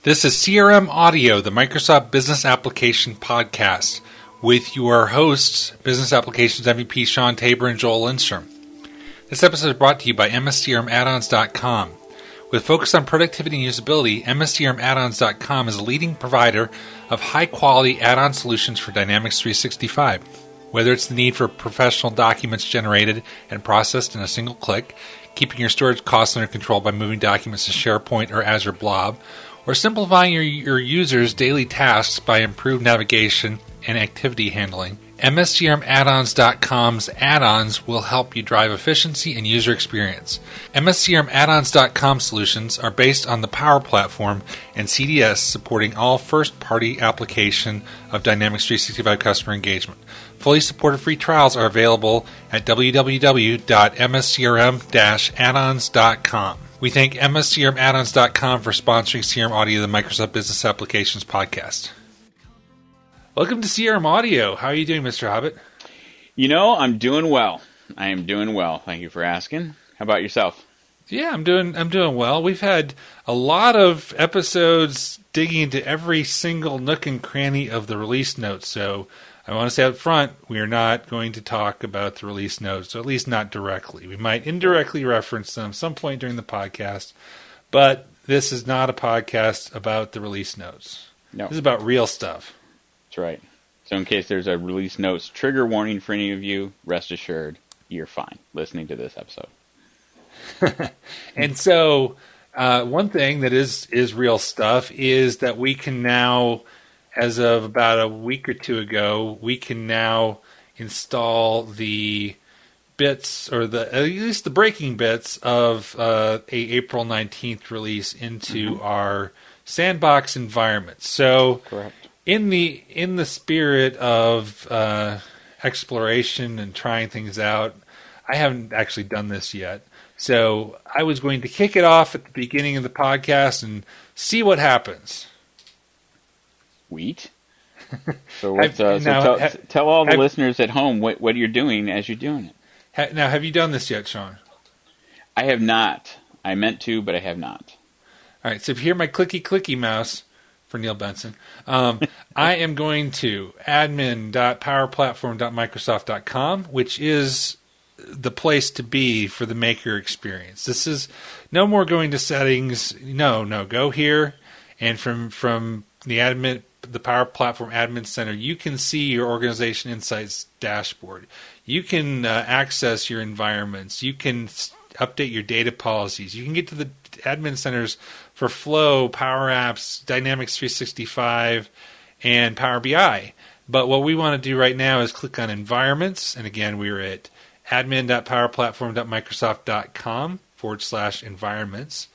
This is CRM Audio, the Microsoft Business Application Podcast, with your hosts, Business Applications MVP Shawn Tabor and Joel Lindstrom. This episode is brought to you by MSCRMaddons.com. With focus on productivity and usability, MSCRMaddons.com is a leading provider of high-quality add-on solutions for Dynamics 365. Whether it's the need for professional documents generated and processed in a single click, keeping your storage costs under control by moving documents to SharePoint or Azure Blob, or simplifying your users' daily tasks by improved navigation and activity handling, MSCRMaddons.com's add-ons will help you drive efficiency and user experience. MSCRMaddons.com solutions are based on the Power Platform and CDS, supporting all first-party application of Dynamics 365 customer engagement. Fully supported free trials are available at www.mscrm-addons.com. We thank MSCRMaddons.com for sponsoring CRM Audio, the Microsoft Business Applications Podcast. Welcome to CRM Audio. How are you doing, Mr. Hobbit? You know, I'm doing well. I am doing well. Thank you for asking. How about yourself? Yeah, I'm doing well. We've had a lot of episodes digging into every single nook and cranny of the release notes. So I want to say up front, we are not going to talk about the release notes, or at least not directly. We might indirectly reference them some point during the podcast, but this is not a podcast about the release notes. No. This is about real stuff. That's right. So in case there's a release notes trigger warning for any of you, rest assured, you're fine listening to this episode. And so one thing that is real stuff is that we can now, as of about a week or two ago, we can now install the bits, or at least the breaking bits of a April 19th release into our sandbox environment. So Correct. In the spirit of exploration and trying things out, I haven't actually done this yet. So I was going to kick it off at the beginning of the podcast and see what happens. Sweet. So, tell all the listeners at home what you're doing as you're doing it. Now, have you done this yet, Shawn? I have not. I meant to, but I have not. All right, so if you hear my clicky mouse, for Neil Benson, I am going to admin.powerplatform.microsoft.com, which is the place to be for the maker experience. This is no more going to settings. No, go here, and from the Power Platform Admin Center, you can see your Organization Insights dashboard. You can access your environments. You can update your data policies. You can get to the admin centers for Flow, PowerApps, Dynamics 365, and Power BI. But what we want to do right now is click on Environments. And again, we're at admin.powerplatform.microsoft.com/environments.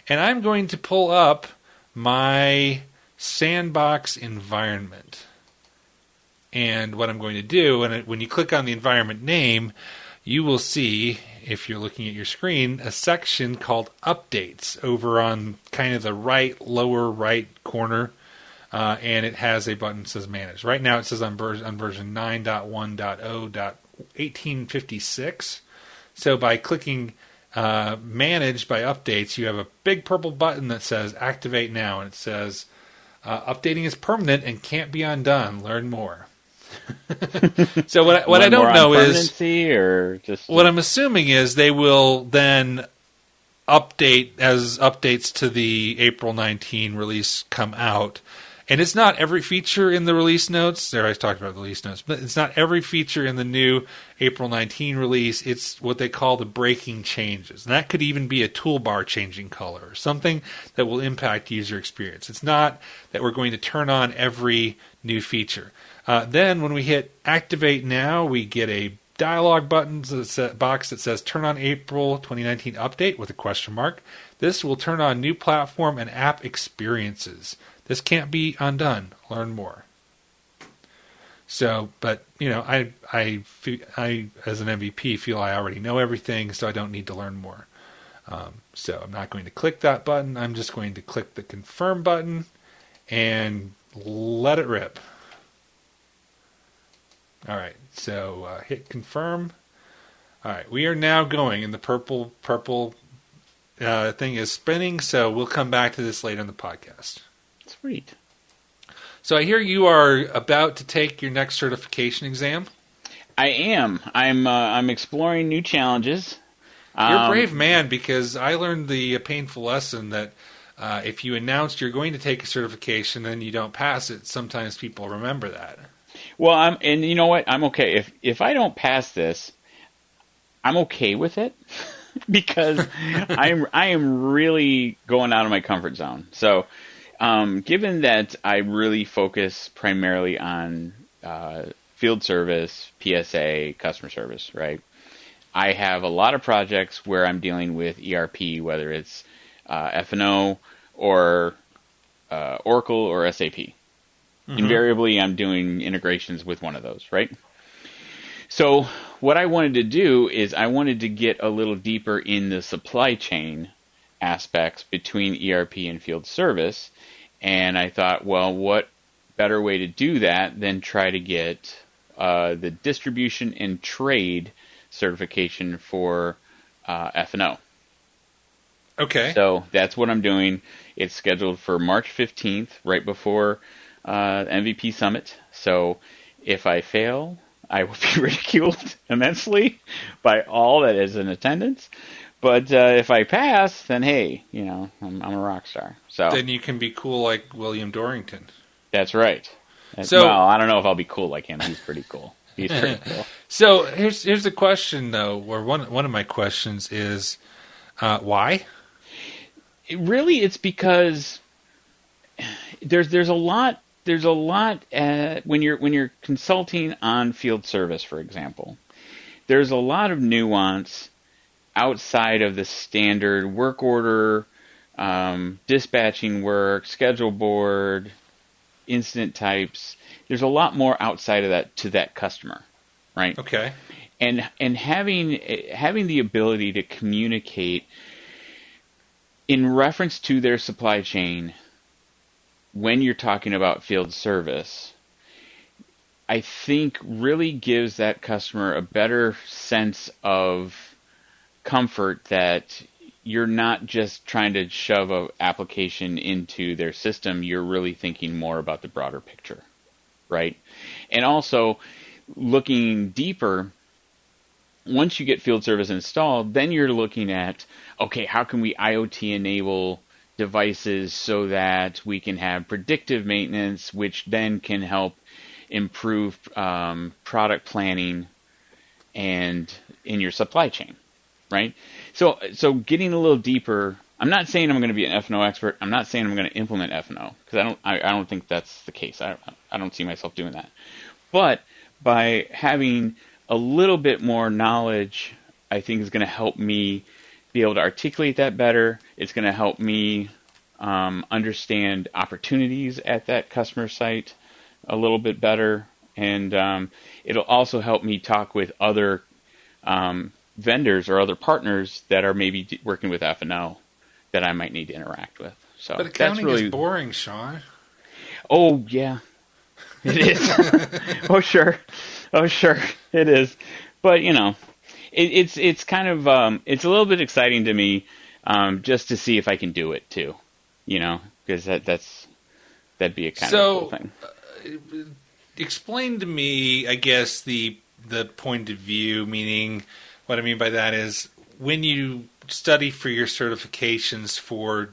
And I'm going to pull up my sandbox environment. And what I'm going to do, when you click on the environment name, you will see, if you're looking at your screen, a section called Updates over on kind of the lower right corner, and it has a button that says Manage. Right now it says on version 9.1.0.1856. So by clicking Manage by Updates, you have a big purple button that says Activate Now, and it says updating is permanent and can't be undone. Learn more. So what I don't know is, or just what I'm assuming is they will then update as updates to the April 19 release come out. And it's not every feature in the release notes. There, I talked about the release notes, but it's not every feature in the new April 19 release. It's what they call the breaking changes. And that could even be a toolbar changing color, or something that will impact user experience. It's not that we're going to turn on every new feature. Then when we hit Activate Now, we get a dialog button box that says Turn on April 2019 Update with a question mark. This will turn on new platform and app experiences. This can't be undone. Learn more. So, but I as an MVP feel I already know everything, so I don't need to learn more. So I'm not going to click that button. I'm just going to click the Confirm button and let it rip. All right, so hit Confirm. All right, we are now going, and the purple thing is spinning, so we'll come back to this later in the podcast. Sweet. So I hear you are about to take your next certification exam. I am. I'm exploring new challenges. You're a brave man, because I learned the painful lesson that if you announce you're going to take a certification and you don't pass it, sometimes people remember that. Well, and you know what? I'm okay. If I don't pass this, I'm okay with it because I am really going out of my comfort zone. So, given that I really focus primarily on field service, PSA, customer service, right? I have a lot of projects where I'm dealing with ERP, whether it's F&O or Oracle or SAP. Mm-hmm. Invariably, I'm doing integrations with one of those, right? So what I wanted to do is I wanted to get a little deeper in the supply chain aspects between ERP and field service. And I thought, well, what better way to do that than try to get the distribution and trade certification for F&O. Okay. So that's what I'm doing. It's scheduled for March 15th, right before MVP Summit. So if I fail, I will be ridiculed immensely by all that is in attendance. But if I pass, then hey, I'm a rock star. So then you can be cool like William Dorrington. That's right. Well, I don't know if I'll be cool like him. He's pretty cool. He's pretty cool. So here's the question, though, or one of my questions is, why? It's because there's a lot when you're consulting on field service, for example. There's a lot of nuance outside of the standard work order, dispatching work, schedule board, incident types. There's a lot more outside of that to that customer, right? Okay. And having the ability to communicate in reference to their supply chain when you're talking about field service, I think really gives that customer a better sense of comfort that you're not just trying to shove an application into their system. You're really thinking more about the broader picture, right? And also looking deeper, once you get field service installed, then you're looking at, okay, how can we IoT enable devices so that we can have predictive maintenance, which then can help improve product planning and in your supply chain, right? So getting a little deeper. I'm not saying I'm going to be an F&O expert. I'm not saying I'm going to implement F&O because I don't think that's the case. I don't see myself doing that. But by having a little bit more knowledge, I think is going to help me be able to articulate that better. It's going to help me understand opportunities at that customer site a little bit better, and it'll also help me talk with other vendors or other partners that are maybe working with F&O that I might need to interact with. So, but accounting is boring, Shawn. Oh yeah, it is. Oh sure, it is. But it's kind of it's a little bit exciting to me just to see if I can do it too. Because that'd be a kind of cool thing. Explain to me, I guess, the point of view, meaning what I mean by that is when you study for your certifications for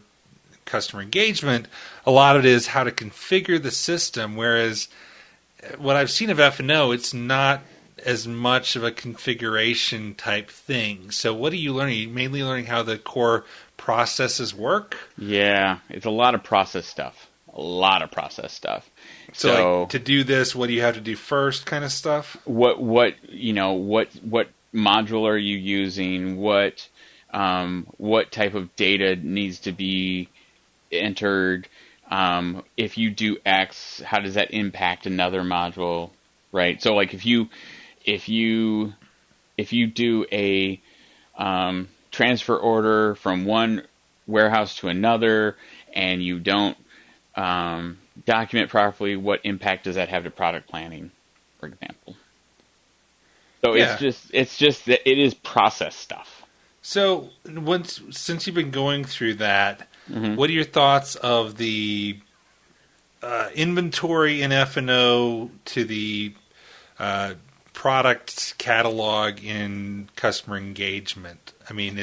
customer engagement, a lot of it is how to configure the system, whereas what I've seen of F&O, it's not as much of a configuration type thing. So what are you learning? Are you mainly learning how the core processes work? Yeah, it's a lot of process stuff. So like, to do this, what do you have to do first, kind of stuff? What module are you using? What type of data needs to be entered? If you do X, how does that impact another module? Right. So like if you do a transfer order from one warehouse to another and you don't document properly, what impact does that have to product planning, for example? So yeah. it's just that it is process stuff. So since you've been going through that, mm-hmm. What are your thoughts of the inventory in F&O to the product catalog in customer engagement? I mean,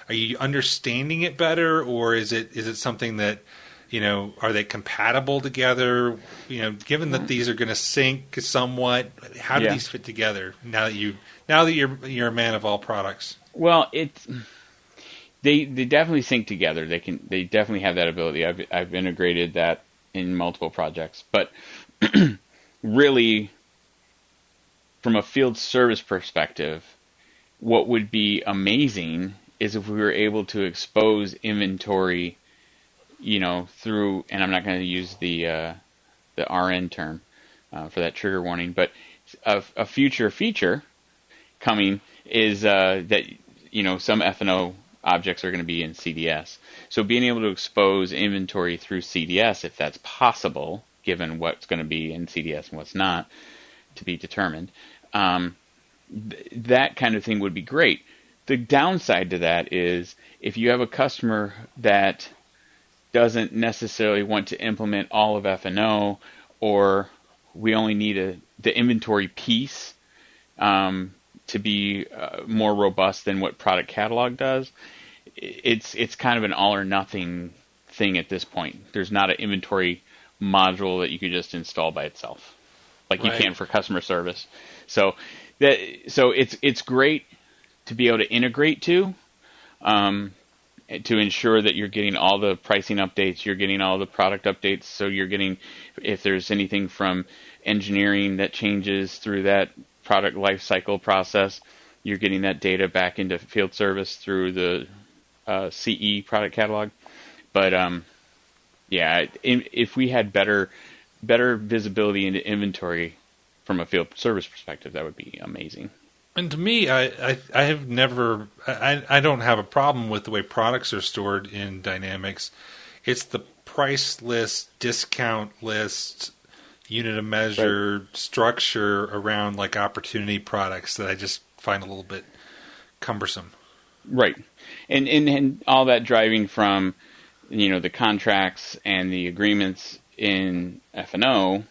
are you understanding it better, or is it something that, are they compatible together? Given that these are going to sync somewhat, how do these fit together now that you're a man of all products? Well, they definitely sync together. They definitely have that ability. I've integrated that in multiple projects, but really, from a field service perspective, what would be amazing is if we were able to expose inventory, through, and I'm not going to use the RN term for that trigger warning, but a future feature coming is that, some F&O objects are going to be in CDS. So being able to expose inventory through CDS, if that's possible, given what's going to be in CDS and what's not, to be determined, that kind of thing would be great. The downside to that is if you have a customer that doesn't necessarily want to implement all of F&O, or we only need the inventory piece to be more robust than what product catalog does, it's kind of an all or nothing thing at this point. There's not an inventory module that you could just install by itself, like you can for customer service. So it's great to be able to integrate to ensure that you're getting all the pricing updates, you're getting all the product updates. So you're getting, if there's anything from engineering that changes through that product life cycle process, you're getting that data back into field service through the CE product catalog. But if we had better visibility into inventory from a field service perspective, that would be amazing. And to me, I have never, I don't have a problem with the way products are stored in Dynamics. It's the price list, discount list, unit of measure structure around like opportunity products that I just find a little bit cumbersome. Right. And all that driving from, the contracts and the agreements in F&O,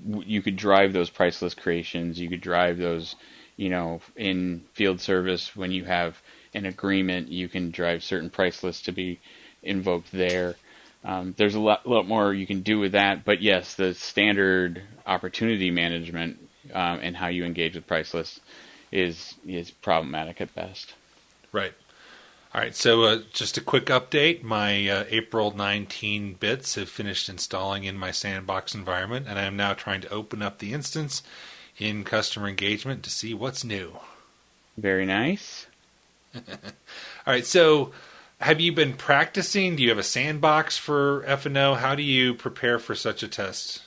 you could drive those price list creations. You could drive those, in field service. When you have an agreement, you can drive certain price lists to be invoked there. There's a lot more you can do with that. But yes, the standard opportunity management and how you engage with price lists is problematic at best. Right. All right, so just a quick update. My April 19 bits have finished installing in my sandbox environment, and I am now trying to open up the instance in customer engagement to see what's new. Very nice. All right, so have you been practicing? Do you have a sandbox for F&O? How do you prepare for such a test?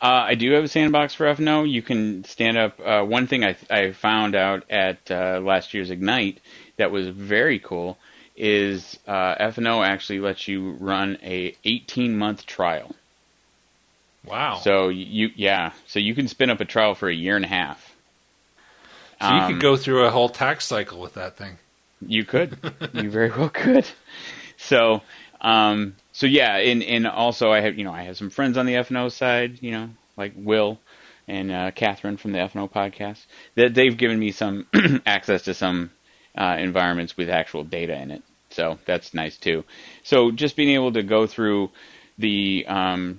I do have a sandbox for F&O. You can stand up. One thing I found out at last year's Ignite that was very cool is F&O actually lets you run a 18-month trial. Wow. So you can spin up a trial for a year and a half. So you could go through a whole tax cycle with that thing. You could. You very well could. So yeah, and also I have some friends on the F&O side, like Will and Catherine from the F&O podcast, that they've given me some access to some environments with actual data in it. So that's nice too. So just being able to go through the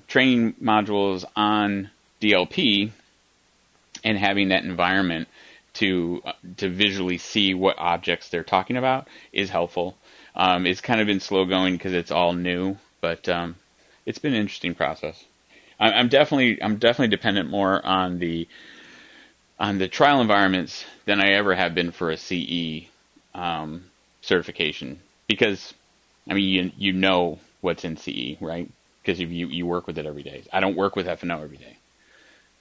training modules on DLP and having that environment to visually see what objects they're talking about is helpful. It's kind of been slow going because it's all new, but it's been an interesting process. I'm definitely dependent more on the trial environments than I ever have been for a CE certification, because you know what's in CE, right? Because you work with it every day. I don't work with F&O every day,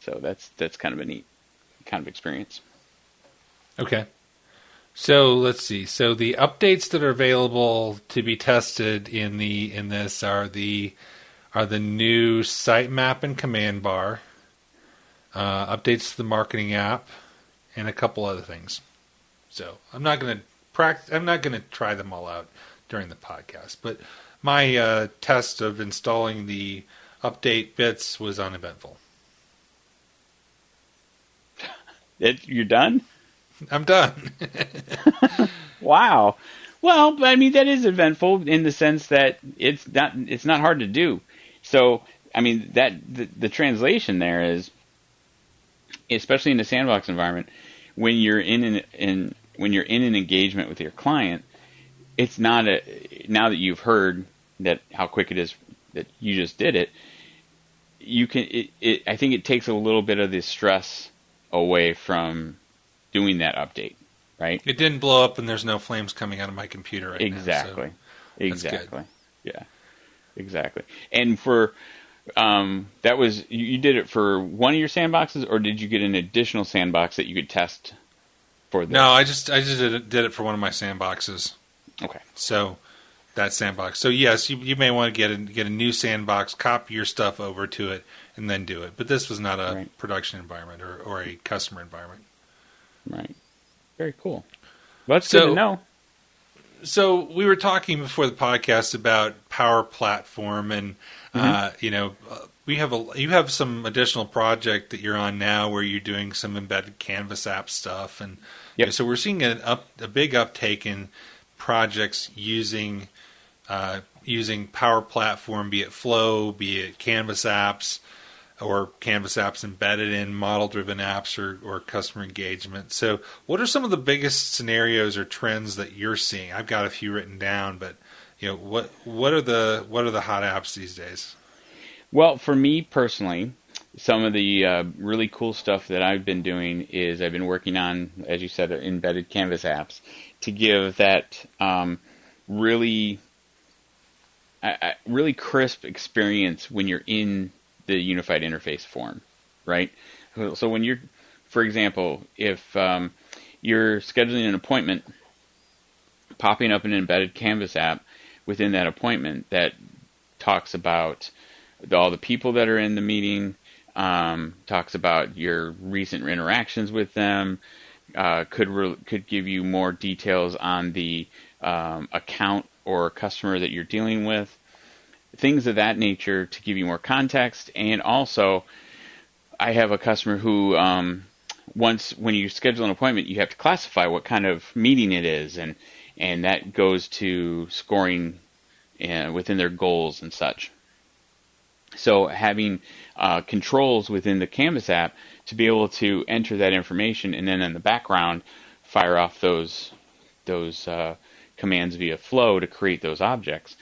so that's kind of a neat kind of experience. Okay. So let's see. So the updates that are available to be tested in this are the new sitemap and command bar, updates to the marketing app, and a couple other things. So I'm not going to try them all out during the podcast, but my test of installing the update bits was uneventful. You're done? I'm done. Wow. Well, I mean, that is eventful in the sense that it's not hard to do. So, I mean, the translation there is, especially in the sandbox environment, when you're in an engagement with your client, it's not now that you've heard that how quick it is that you just did it, you can I think it takes a little bit of the stress away from doing that update, right? It didn't blow up and there's no flames coming out of my computer right now. Exactly. So exactly. Yeah. Exactly. And for that was you did it for one of your sandboxes, or did you get an additional sandbox that you could test for this? No, I just did it for one of my sandboxes. Okay. So that sandbox. So yes, you may want to get a new sandbox, copy your stuff over to it, and then do it. But this was not a production environment or a customer environment. Right. Very cool. Well, that's good to know. So we were talking before the podcast about Power Platform, and you have some additional project that you're on now where you're doing some embedded Canvas app stuff, and so we're seeing a big uptake in projects using Power Platform, be it Flow, be it Canvas apps, or Canvas apps embedded in model-driven apps or customer engagement. So what are some of the biggest scenarios or trends that you're seeing? I've got a few written down, but what are the hot apps these days? Well, for me personally, some of the really cool stuff that I've been doing is I've been working on, as you said, embedded Canvas apps to give that really crisp experience when you're in the unified interface form, right? So when you're, for example, if you're scheduling an appointment, popping up an embedded Canvas app within that appointment that talks about all the people that are in the meeting, talks about your recent interactions with them, could give you more details on the account or customer that you're dealing with, things of that nature to give you more context. And also, I have a customer who when you schedule an appointment, you have to classify what kind of meeting it is, and that goes to scoring within their goals and such. So having controls within the Canvas app to be able to enter that information, and then in the background fire off those commands via Flow to create those objects,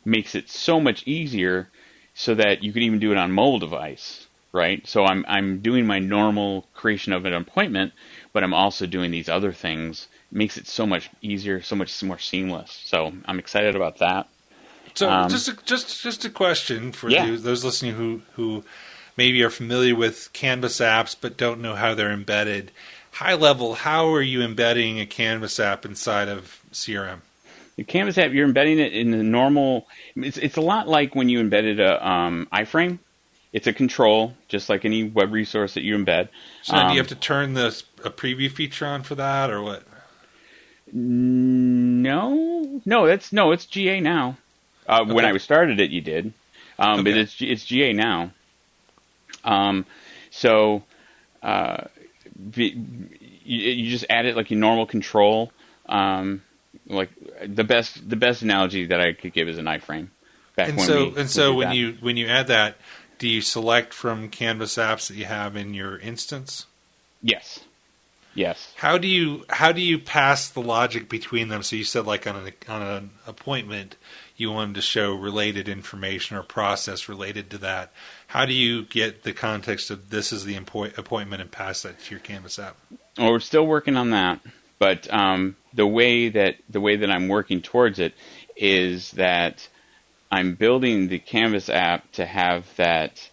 makes it so much easier, so that you can even do it on mobile device, right? So I'm doing my normal creation of an appointment, but I'm also doing these other things. It makes it so much easier, so much more seamless. So I'm excited about that. So just a question for those listening who maybe are familiar with Canvas apps but don't know how they're embedded. High level, how are you embedding a Canvas app inside of CRM? The Canvas app, you're embedding it in the normal. It's a lot like when you embedded a iframe. It's a control, just like any web resource that you embed. So do you have to turn a preview feature on for that, or what? No, it's GA now. Okay. When I started it, you did, but it's GA now. You just add it like your normal control. Like the best analogy that I could give is an iframe. So when you add that, do you select from Canvas apps that you have in your instance? Yes. How do you pass the logic between them? So you said like on an appointment, you wanted to show related information or process related to that. How do you get the context of this is the appointment and pass that to your Canvas app? Well, we're still working on that, but the way that I'm working towards it is that I'm building the Canvas app to have that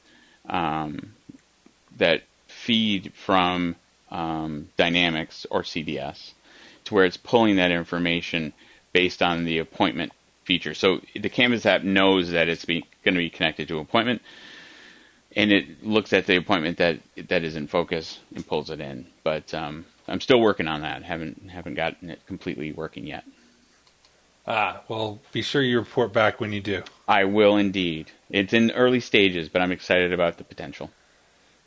feed from Dynamics or CDS, to where it's pulling that information based on the appointment feature. So the Canvas app knows that it's going to be connected to an appointment, and it looks at the appointment that is in focus and pulls it in. But I'm still working on that. Haven't gotten it completely working yet. Well, be sure you report back when you do. I will indeed. It's in early stages, but I'm excited about the potential.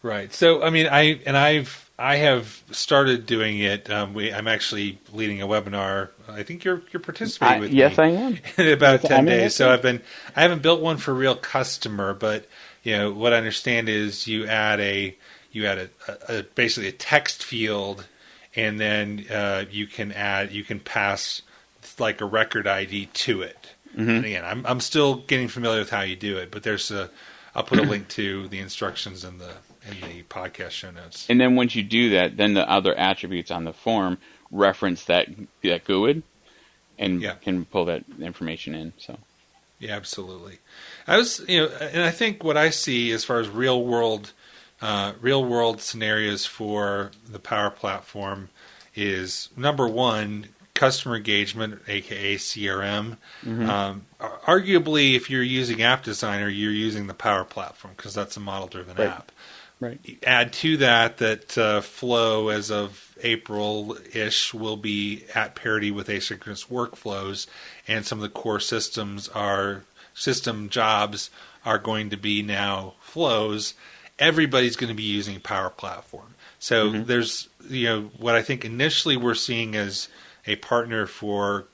Right. So, I mean, I have started doing it. I'm actually leading a webinar. I think you're participating with me. Yes, I am. In about Yes, 10 days. So I haven't built one for real customer, but what I understand is you add a basically a text field, and then you can pass like a record ID to it. Mm-hmm. And again, I'm still getting familiar with how you do it, but I'll put a link to the instructions in the podcast show notes. And then once you do that, then the other attributes on the form reference that GUID and can pull that information in. So, yeah, absolutely. And I think what I see as far as real world scenarios for the Power Platform is, number one, customer engagement, aka CRM. Mm-hmm. Arguably, if you're using App Designer, you're using the Power Platform because that's a model-driven app. Right. Add to that Flow, as of April-ish, will be at parity with asynchronous workflows, and some of the core system jobs are going to be now flows. Everybody's going to be using Power Platform. So there's what I think initially we're seeing as a partner for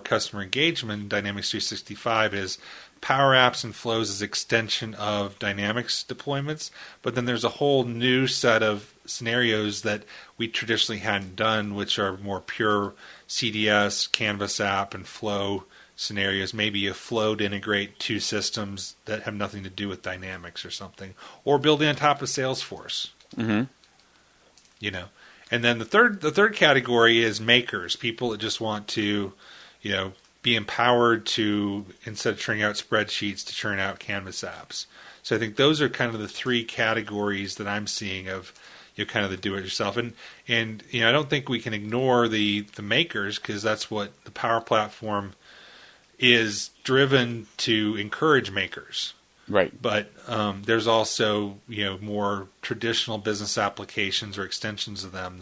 customer engagement, Dynamics 365, is PowerApps and Flows as extension of Dynamics deployments, but then there's a whole new set of scenarios that we traditionally hadn't done, which are more pure CDS, Canvas app, and Flow scenarios. Maybe a Flow to integrate two systems that have nothing to do with Dynamics or something, or building on top of Salesforce. Mm-hmm. And then the third category is makers, people that just want to, be empowered to, instead of churning out spreadsheets, to churn out Canvas apps. So I think those are kind of the three categories that I'm seeing of kind of the do-it-yourself. And I don't think we can ignore the makers, because that's what the Power Platform is driven to encourage makers. Right. But there's also more traditional business applications or extensions of them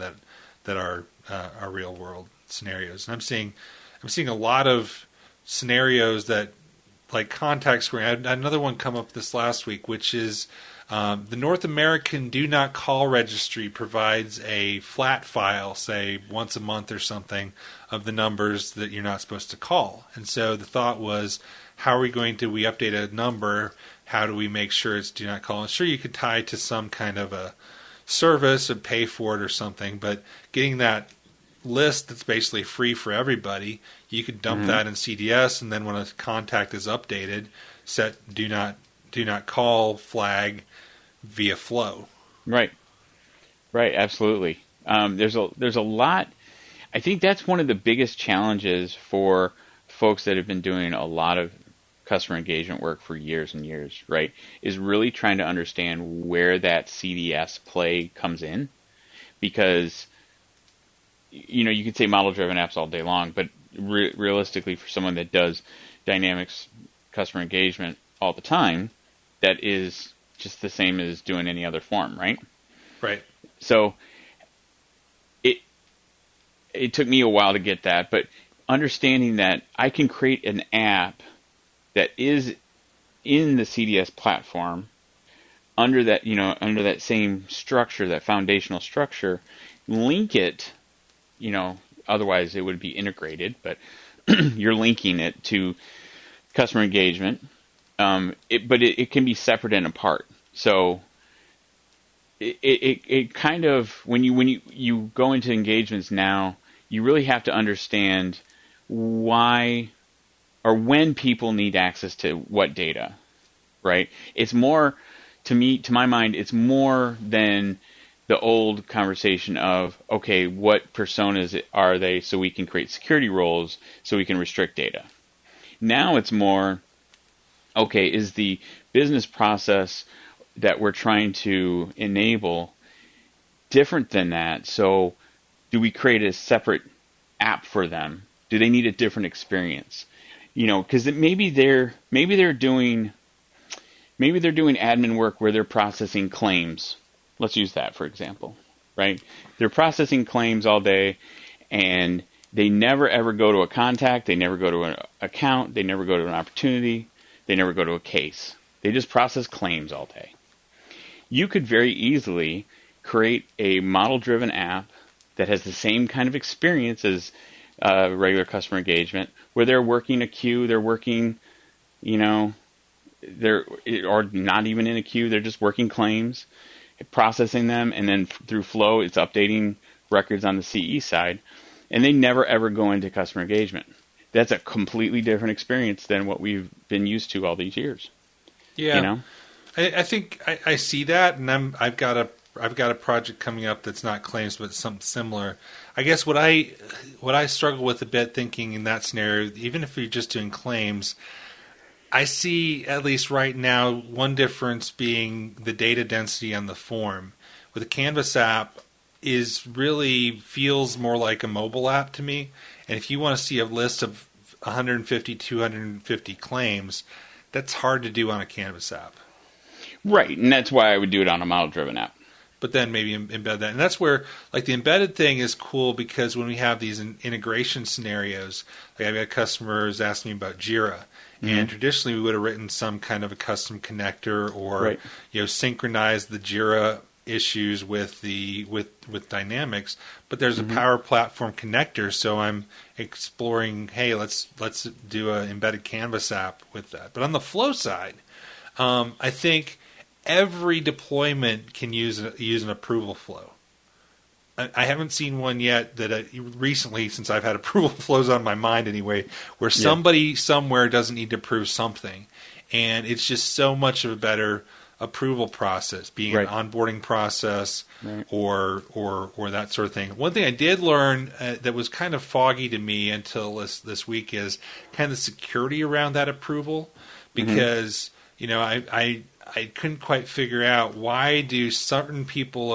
that are real world scenarios. And I'm seeing a lot of scenarios that, like contact scoring. I had another one come up this last week, which is the North American Do Not Call Registry provides a flat file, say once a month or something, of the numbers that you're not supposed to call. And so the thought was, how are we update a number? How do we make sure it's do not call? And sure, you could tie to some kind of a service and pay for it or something, but getting that list that's basically free for everybody, you could dump that in CDS, and then when a contact is updated, set do not call flag via Flow. Right, absolutely. There's a lot. I think that's one of the biggest challenges for folks that have been doing a lot of customer engagement work for years and years, right, is really trying to understand where that CDS play comes in. Because, you could say model-driven apps all day long, but realistically, for someone that does Dynamics customer engagement all the time, that is just the same as doing any other form, right? Right. So it took me a while to get that, but understanding that I can create an app that is in the CDS platform under that same structure, that foundational structure, link it, otherwise it would be integrated, but you're linking it to customer engagement. But it can be separate and apart. So it kind of, when you go into engagements now, you really have to understand why or when people need access to what data, right? It's more, to my mind, it's more than the old conversation of, okay, what personas are they so we can create security roles so we can restrict data. Now it's more, okay, is the business process that we're trying to enable different than that? So do we create a separate app for them? Do they need a different experience? Because maybe they're doing admin work where they're processing claims. Let's use that for example, right? They're processing claims all day, and They never ever go to a contact. They never go to an account. They never go to an opportunity. They never go to a case. They just process claims all day. You could very easily create a model-driven app that has the same kind of experience as regular customer engagement, where they're working a queue, they're working, or not even in a queue, they're just working claims, processing them, and then through Flow, it's updating records on the CE side, and they never ever go into customer engagement. That's a completely different experience than what we've been used to all these years. Yeah, I think I see that, and I've got a project coming up that's not claims, but something similar. I guess what I struggle with a bit thinking in that scenario, even if you're just doing claims, I see, at least right now, one difference being the data density on the form. With a Canvas app, feels more like a mobile app to me. And if you want to see a list of 150, 250 claims, that's hard to do on a Canvas app. Right, and that's why I would do it on a model-driven app. But then maybe embed that. And that's where, like, the embedded thing is cool because when we have these integration scenarios, like I've got customers asking me about Jira. Mm-hmm. And traditionally we would have written some kind of a custom connector or, synchronize the Jira issues with Dynamics. But there's a Power Platform connector, so I'm exploring, hey, let's do an embedded Canvas app with that. But on the Flow side, I think every deployment can use an approval flow. I haven't seen one yet that recently, since I've had approval flows on my mind anyway, where somebody somewhere doesn't need to approve something. And it's just so much of a better approval process, being an onboarding process or that sort of thing. One thing I did learn that was kind of foggy to me until this week is kind of the security around that approval, because I couldn't quite figure out why are certain people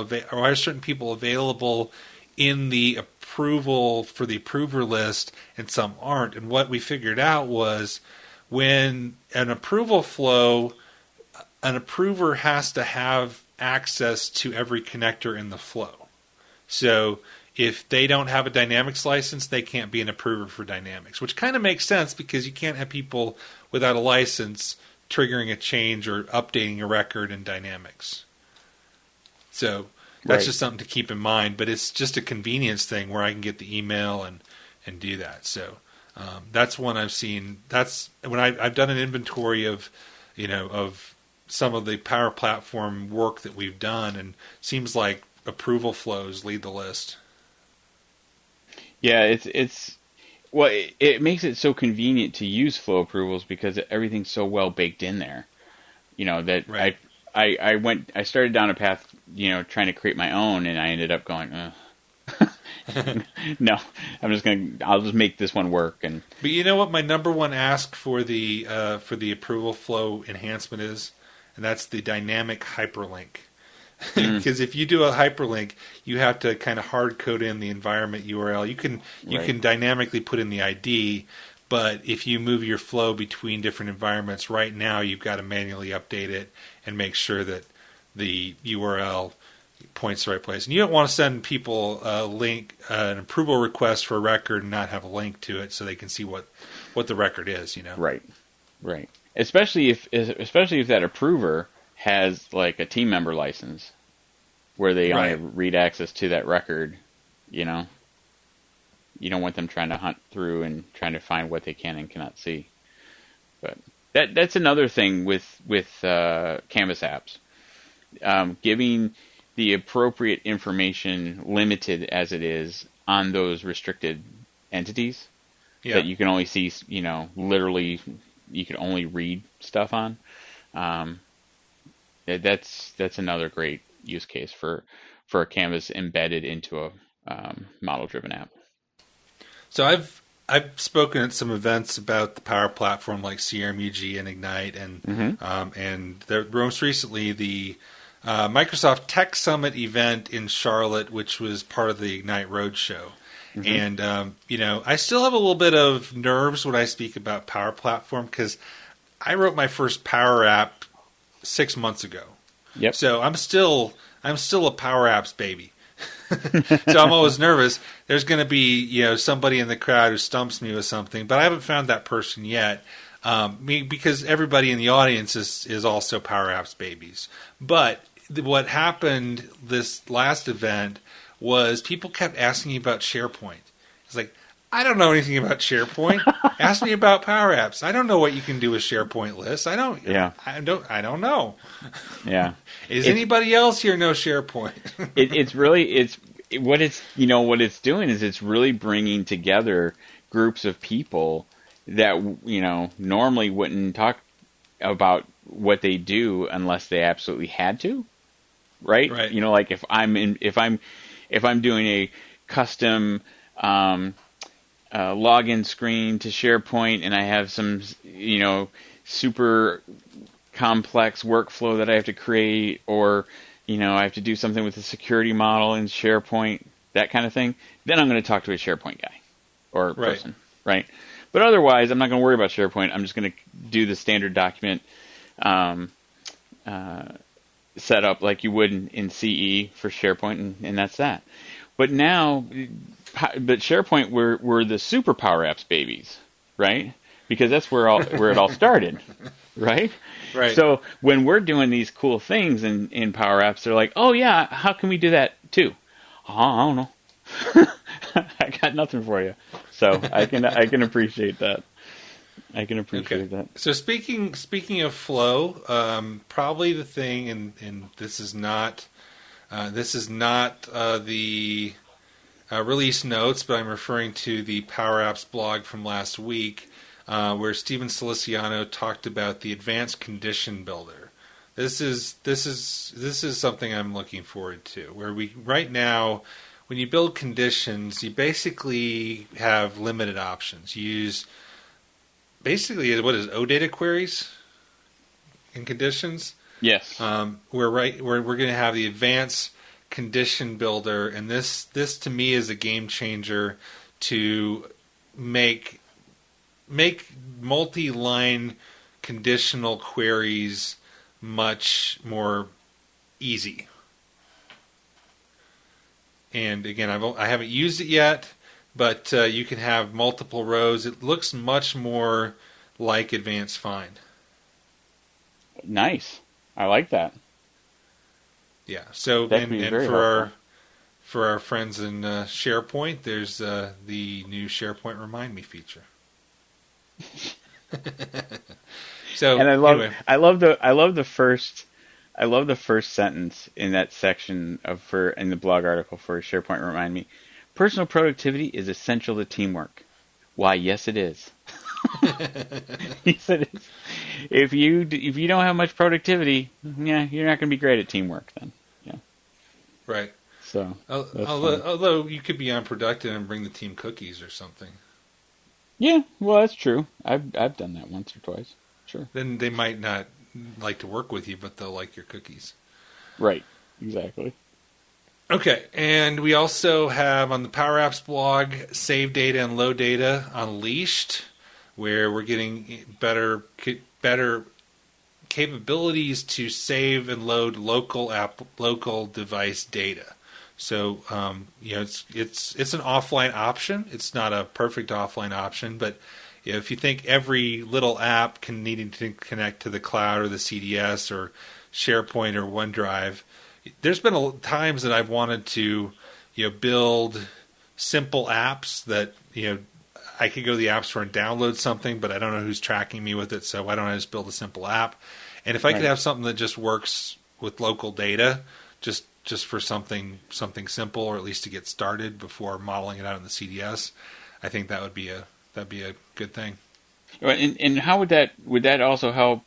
available in the approval for the approver list and some aren't. And what we figured out was when an approval flow, an approver has to have access to every connector in the flow. So if they don't have a Dynamics license, they can't be an approver for Dynamics, which kind of makes sense because you can't have people without a license triggering a change or updating a record in Dynamics. So that's just something to keep in mind, but it's just a convenience thing where I can get the email and do that. So that's one I've seen. That's when I've done an inventory of some of the Power Platform work that we've done, and seems like approval flows lead the list. Yeah, it makes it so convenient to use flow approvals because everything's so well baked in there. That I started down a path, trying to create my own, and I ended up going, no, I'll just make this one work. But you know what my number one ask for the approval flow enhancement is? And that's the dynamic hyperlink. Because if you do a hyperlink, you have to kind of hard code in the environment URL. You can dynamically put in the ID, but if you move your flow between different environments, right now you've got to manually update it and make sure that the URL points to the right place. And you don't want to send people a link, an approval request for a record, and not have a link to it so they can see what the record is. Right. Especially if that approver has like a team member license where they only read access to that record, you don't want them trying to hunt through and trying to find what they can and cannot see. But that's another thing with Canvas apps, giving the appropriate information, limited as it is, on those restricted entities that you can only see, literally you can only read stuff on. That's another great use case for a Canvas embedded into a model-driven app. So I've spoken at some events about the Power Platform like CRM UG and Ignite, and most recently the Microsoft Tech Summit event in Charlotte, which was part of the Ignite Roadshow. And I still have a little bit of nerves when I speak about Power Platform because I wrote my first Power App 6 months ago. Yep. So I'm still a PowerApps baby. So I'm always nervous. There's going to be, somebody in the crowd who stumps me with something, but I haven't found that person yet. Because everybody in the audience is also PowerApps babies. But what happened this last event was people kept asking me about SharePoint. It's like, I don't know anything about SharePoint. Ask me about PowerApps. I don't know what you can do with SharePoint lists. I don't know. Yeah. Is anybody else here know SharePoint? What it's doing is it's really bringing together groups of people that, normally wouldn't talk about what they do unless they absolutely had to. Right? Right. Like if I'm doing a custom login screen to SharePoint and I have some, super complex workflow that I have to create, or, I have to do something with the security model in SharePoint, that kind of thing, then I'm going to talk to a SharePoint guy or person, right? But otherwise, I'm not going to worry about SharePoint. I'm just going to do the standard document setup like you would in CE for SharePoint, and that's that. But now, SharePoint, we're the super PowerApps babies, right? Because that's where it all started, right? Right. So when we're doing these cool things in PowerApps, they're like, oh yeah, how can we do that too? Oh, I don't know. I got nothing for you. So I can appreciate that. I can appreciate that. So speaking of flow, probably the thing, and this is not the release notes, but I'm referring to the PowerApps blog from last week, where Steven Siliciano talked about the advanced condition builder. This is something I'm looking forward to. Where right now, when you build conditions, you basically have limited options. You use basically OData queries in conditions. Yes. We're going to have the advanced condition builder, and this to me is a game changer to make multi-line conditional queries much more easy. And again, I haven't used it yet, but you can have multiple rows. It looks much more like Advanced Find. Nice. I like that. Yeah. So and for our friends in SharePoint, there's the new SharePoint Remind Me feature. So and anyway. I love the first sentence in that section in the blog article for SharePoint Remind Me. Personal productivity is essential to teamwork. Why, yes, it is. He said, if you don't have much productivity, yeah, you're not going to be great at teamwork then. Yeah. Right. So, although you could be unproductive and bring the team cookies or something. Yeah, well, that's true. I've done that once or twice. Sure. Then they might not like to work with you, but they'll like your cookies. Right. Exactly. Okay, and we also have on the PowerApps blog Save Data and Load Data Unleashed, where we're getting better capabilities to save and load local device data. So it's an offline option. It's not a perfect offline option, but if you think every little app needing to connect to the cloud or the CDS or SharePoint or OneDrive, there's been times that I've wanted to build simple apps that I could go to the App Store and download something, but I don't know who's tracking me with it, so why don't I just build a simple app? And if I could have something that just works with local data, just for something simple, or at least to get started before modeling it out in the CDS, I think that'd be a good thing. And how would that also help?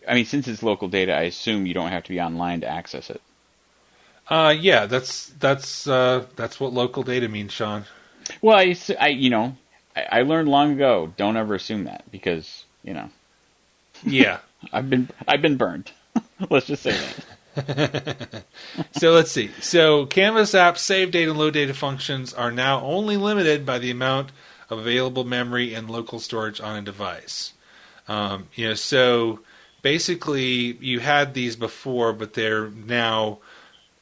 I mean, since it's local data, I assume you don't have to be online to access it. Yeah, that's what local data means, Shawn. Well, I learned long ago, don't ever assume that, because Yeah, I've been burned. Let's just say that. So let's see. So Canvas apps save data and load data functions are now only limited by the amount of available memory and local storage on a device. So basically you had these before, but they're now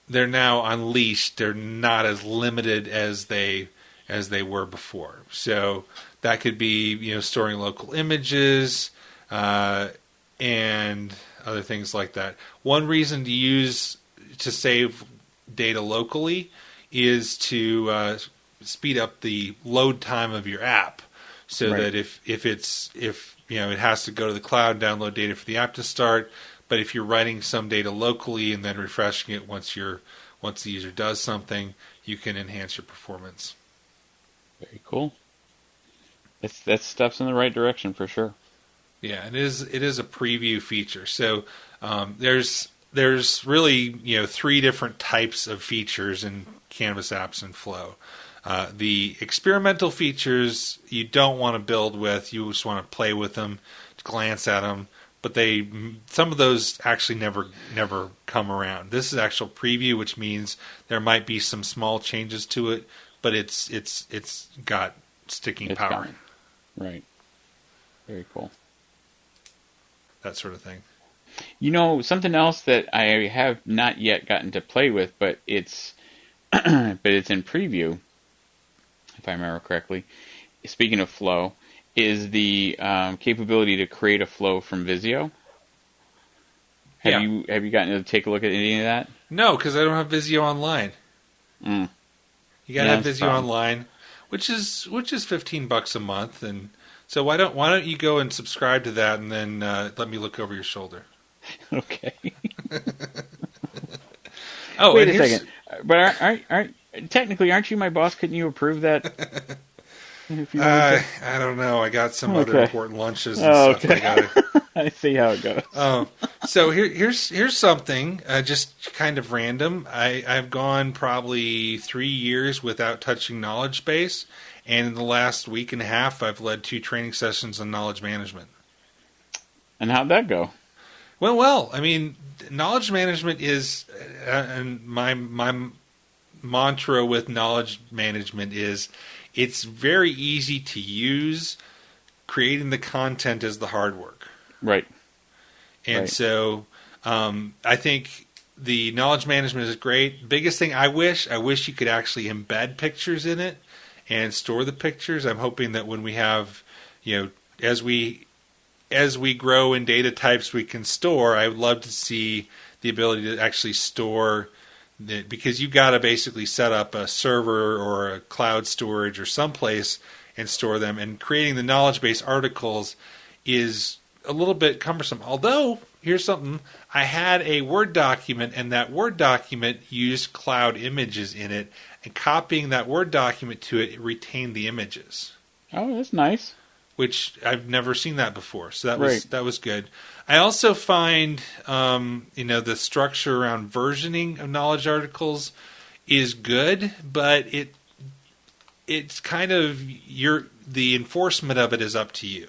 they're now unleashed. They're not as limited as they were before. So that could be storing local images and other things like that. One reason to save data locally is to speed up the load time of your app, so that if it has to go to the cloud, download data for the app to start. But if you're writing some data locally and then refreshing it once the user does something, you can enhance your performance. Very cool. That steps in the right direction for sure. Yeah, it is a preview feature. So there's really 3 different types of features in Canvas apps and Flow. The experimental features you don't want to build with. You just want to play with them, glance at them. But some of those actually never come around. This is actual preview, which means there might be some small changes to it, but it's got sticking power. Gone. Right. Very cool. That sort of thing. Something else that I have not yet gotten to play with, but it's in preview, if I remember correctly. Speaking of Flow, is the capability to create a flow from Visio. Have you gotten to take a look at any of that? No, because I don't have Visio online. You gotta have Visio online, which is $15 a month, and so why don't you go and subscribe to that, and then let me look over your shoulder. Okay. Oh, wait a second. But aren't you my boss? Couldn't you approve that? I don't know. I got some other important lunches and stuff. Okay. I see how it goes. So here's something just kind of random. I've gone probably 3 years without touching knowledge base, and in the last week and a half, I've led 2 training sessions on knowledge management. And how'd that go? Well. I mean, knowledge management is, and my mantra with knowledge management is, it's very easy to use. Creating the content is the hard work. Right. And so I think the knowledge management is great. Biggest thing, I wish you could actually embed pictures in it and store the pictures. I'm hoping that when we have, as we grow in data types we can store, I would love to see the ability to actually store, because you've got to basically set up a server or a cloud storage or someplace and store them. And creating the knowledge base articles is a little bit cumbersome. Although, here's something. I had a Word document, and that Word document used cloud images in it, and copying that Word document to it retained the images. Oh, that's nice. Which I've never seen that before. So that was good. I also find, the structure around versioning of knowledge articles is good, but it's kind of the enforcement of it is up to you.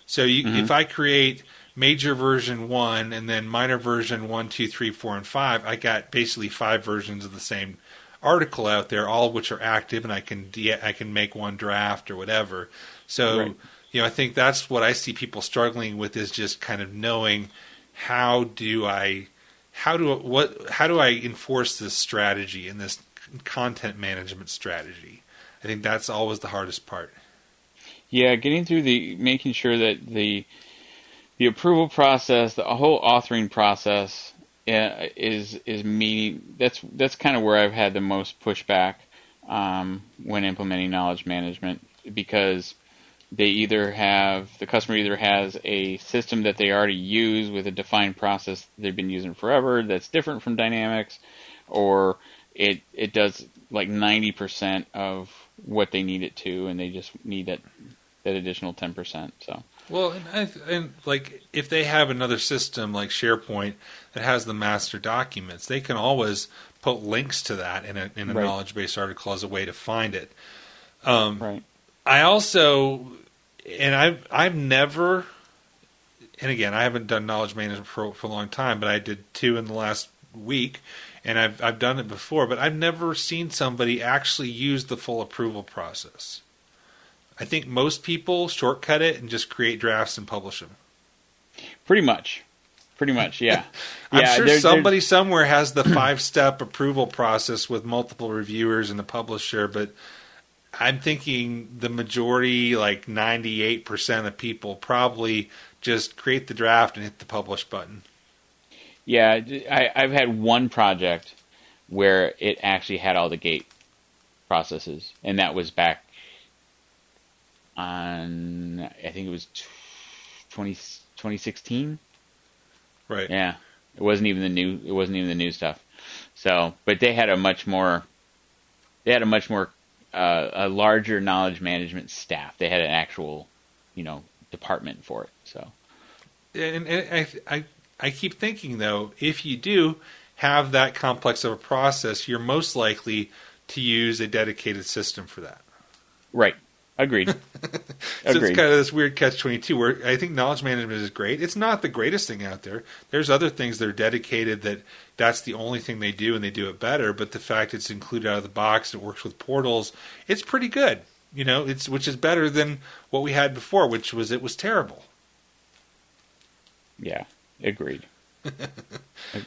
So if I create major version 1 and then minor version 1, 2, 3, 4, and 5, I got basically 5 versions of the same article out there, all of which are active, and I can make one draft or whatever. So, I think that's what I see people struggling with, is just kind of knowing how do I enforce this strategy and this content management strategy. I think that's always the hardest part. Yeah, getting through making sure that the approval process, the whole authoring process is meeting. That's kind of where I've had the most pushback when implementing knowledge management, because the customer either has a system that they already use with a defined process they've been using forever that's different from Dynamics, or it does like 90% of what they need it to, and they just need that additional 10%. So. Well, and like if they have another system like SharePoint that has the master documents, they can always put links to that in a knowledge base article as a way to find it. I also, and I've never, and again, I haven't done knowledge management for a long time, but I did 2 in the last week, and I've done it before, but I've never seen somebody actually use the full approval process. I think most people shortcut it and just create drafts and publish them. Pretty much. Pretty much, yeah. I'm sure somebody somewhere has the 5-step approval process with multiple reviewers and the publisher, but I'm thinking the majority, like 98% of people, probably just create the draft and hit the publish button. Yeah, I've had one project where it actually had all the gate processes, and that was back on, I think it was 2016. Right. Yeah, it wasn't even the new stuff. So, but they had a much more a larger knowledge management staff. They had an actual, department for it. So, and I keep thinking though, if you do have that complex of a process, you're most likely to use a dedicated system for that. Right. Agreed. So it's kind of this weird catch-22 where I think knowledge management is great. It's not the greatest thing out there. There's other things that are dedicated that's the only thing they do and they do it better. But the fact it's included out of the box, it works with portals, it's pretty good. Which is better than what we had before, which was it was terrible. Yeah, agreed.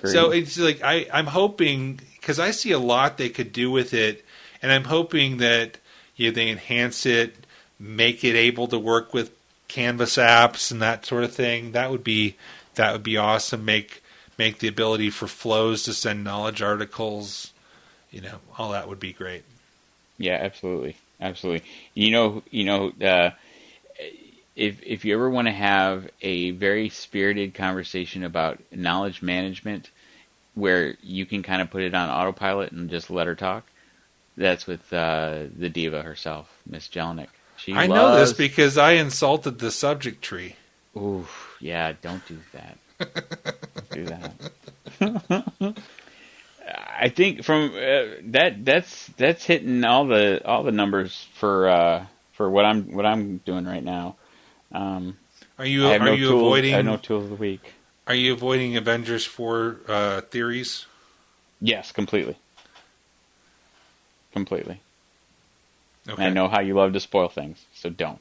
So it's like I'm hoping, because I see a lot they could do with it, and I'm hoping that they enhance it, make it able to work with Canvas apps and that sort of thing. That would be awesome. Make the ability for flows to send knowledge articles. All that would be great. Yeah, absolutely. If you ever want to have a very spirited conversation about knowledge management where you can kind of put it on autopilot and just let her talk, that's with the diva herself, Miss Jelinek. I know this because I insulted the subject tree. Ooh, yeah, don't do that. Don't do that. I think from that's hitting all the numbers for what I'm doing right now. Are you avoiding? I have no tools of the week. Are you avoiding Avengers 4 theories? Yes, completely. Okay. And I know how you love to spoil things, so don't.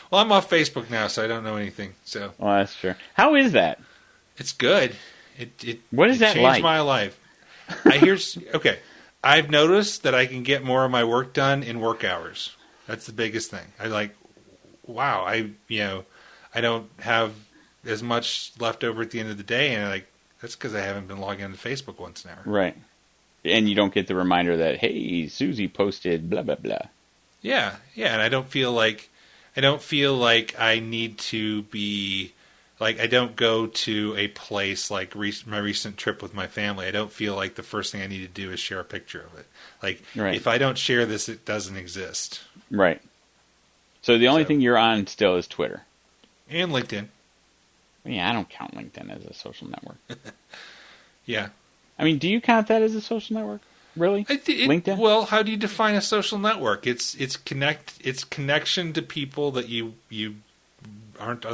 Well, I'm off Facebook now, so I don't know anything. So. Well, that's true. How is that? It's good. What is that changed like? My life. Okay. I've noticed that I can get more of my work done in work hours. That's the biggest thing. Wow, I don't have as much left over at the end of the day, and that's because I haven't been logging into Facebook once an hour. Right. And you don't get the reminder that, hey, Susie posted blah blah blah. Yeah, and I don't feel like I need to be like, I don't go to a place like my recent trip with my family. I don't feel like the first thing I need to do is share a picture of it. Like, If I don't share this, it doesn't exist. Right. So the only thing you're on still is Twitter. And LinkedIn. Yeah, I don't count LinkedIn as a social network. Yeah. I mean, do you count that as a social network? Really? LinkedIn? Well, how do you define a social network? It's connection to people that you aren't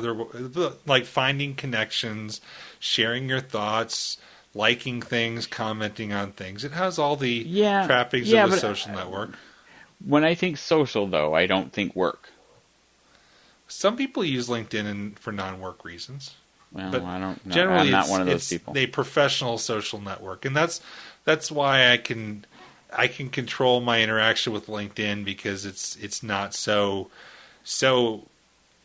like finding connections, sharing your thoughts, liking things, commenting on things. It has all the trappings of a social network. When I think social, though, I don't think work. Some people use LinkedIn for non-work reasons. Well, but I don't know. Generally, I'm not one of those people. It's a professional social network, and that's why I can control my interaction with LinkedIn, because it's not so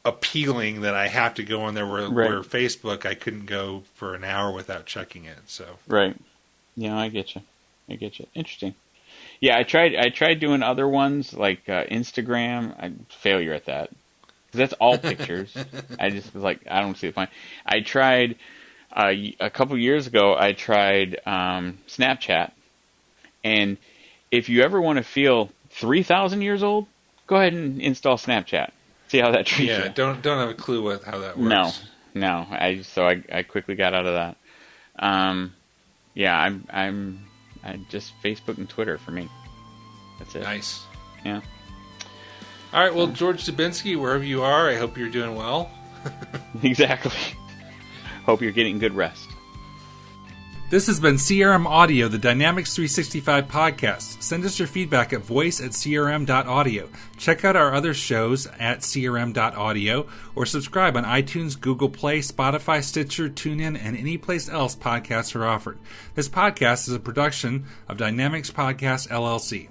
appealing that I have to go on there where Facebook, I couldn't go for an hour without checking it. So right, yeah, I get you. Interesting. Yeah, I tried doing other ones like Instagram. Failure at that. That's all pictures. I just was like, I don't see the point. I tried a couple years ago. I tried Snapchat, and if you ever want to feel 3,000 years old, go ahead and install Snapchat. See how that treats you. Yeah, don't have a clue how that works. No. I quickly got out of that. I'm just Facebook and Twitter for me. That's it. Nice. Yeah. All right, well, George Dubinsky, wherever you are, I hope you're doing well. Exactly. Hope you're getting good rest. This has been CRM Audio, the Dynamics 365 podcast. Send us your feedback at voice@crm.audio. Check out our other shows at crm.audio or subscribe on iTunes, Google Play, Spotify, Stitcher, TuneIn, and any place else podcasts are offered. This podcast is a production of Dynamics Podcast, LLC.